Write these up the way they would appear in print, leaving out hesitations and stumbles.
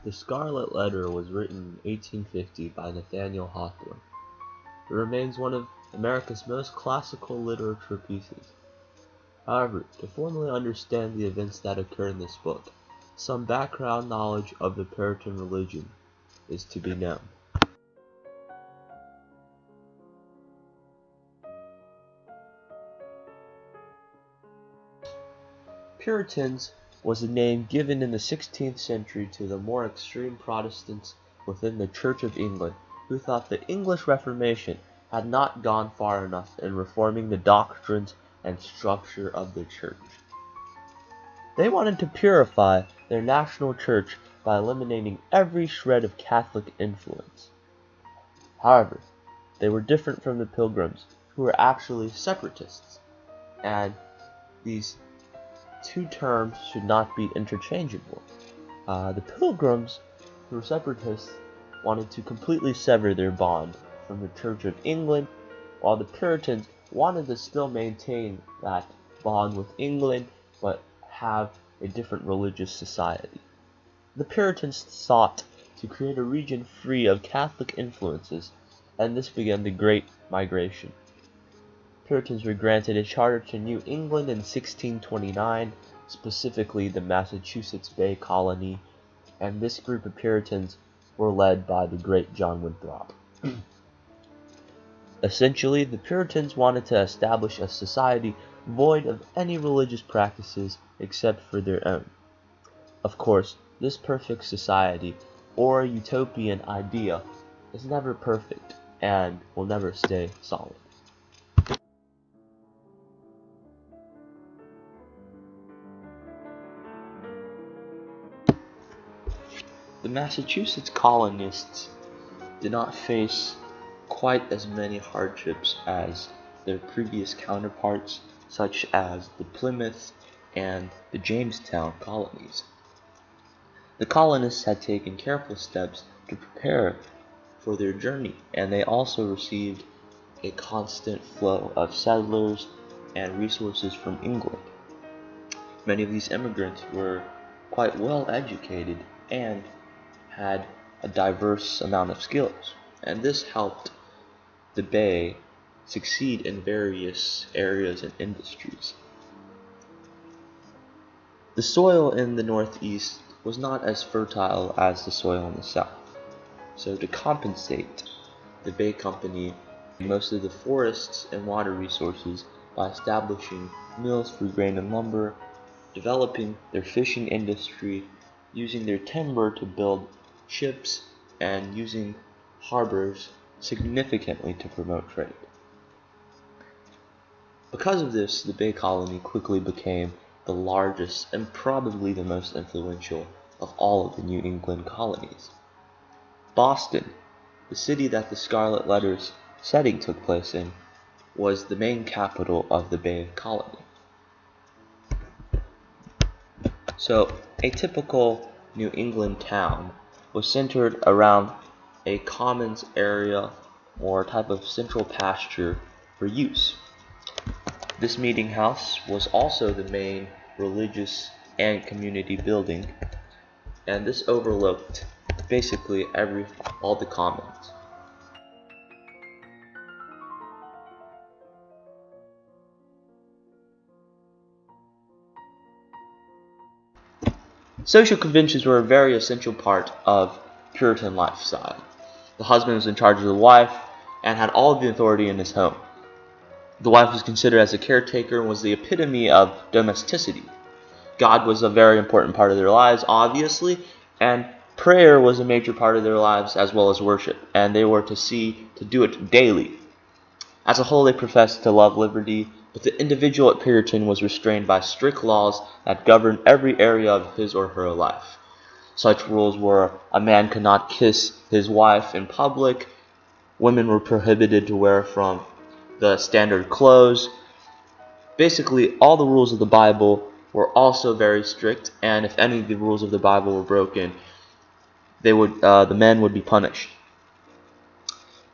The Scarlet Letter was written in 1850 by Nathaniel Hawthorne. It remains one of America's most classical literature pieces. However, to formally understand the events that occur in this book, some background knowledge of the Puritan religion is to be known. Puritans was a name given in the 16th century to the more extreme Protestants within the Church of England who thought the English Reformation had not gone far enough in reforming the doctrines and structure of the Church. They wanted to purify their national church by eliminating every shred of Catholic influence. However, they were different from the Pilgrims, who were actually separatists, and these two terms should not be interchangeable. The Pilgrims, who were separatists, wanted to completely sever their bond from the Church of England, while the Puritans wanted to still maintain that bond with England, but have a different religious society. The Puritans sought to create a region free of Catholic influences, and this began the Great Migration. Puritans were granted a charter to New England in 1629, specifically the Massachusetts Bay Colony, and this group of Puritans were led by the great John Winthrop. Essentially, the Puritans wanted to establish a society void of any religious practices except for their own. Of course, this perfect society, or utopian idea, is never perfect and will never stay solid. The Massachusetts colonists did not face quite as many hardships as their previous counterparts, such as the Plymouth and the Jamestown colonies. The colonists had taken careful steps to prepare for their journey, and they also received a constant flow of settlers and resources from England. Many of these immigrants were quite well educated and had a diverse amount of skills, and this helped the Bay succeed in various areas and industries. The soil in the Northeast was not as fertile as the soil in the South, so to compensate, the Bay Company made most of the forests and water resources by establishing mills for grain and lumber, developing their fishing industry, using their timber to build ships, and using harbors significantly to promote trade. Because of this, the Bay Colony quickly became the largest and probably the most influential of all of the New England colonies. Boston, the city that the Scarlet Letter's setting took place in, was the main capital of the Bay Colony. So, a typical New England town was centered around a commons area or type of central pasture for use. This meeting house was also the main religious and community building, and this overlooked basically all the commons. Social conventions were a very essential part of Puritan lifestyle. The husband was in charge of the wife and had all of the authority in his home. The wife was considered as a caretaker and was the epitome of domesticity. God was a very important part of their lives, obviously, and prayer was a major part of their lives as well as worship, and they were to do it daily. As a whole, they professed to love liberty, but the individual at Puritan was restrained by strict laws that governed every area of his or her life. Such rules were a man could not kiss his wife in public, women were prohibited to wear from the standard clothes. Basically, all the rules of the Bible were also very strict, and if any of the rules of the Bible were broken, the men would be punished.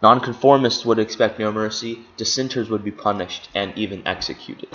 Nonconformists would expect no mercy, dissenters would be punished and even executed.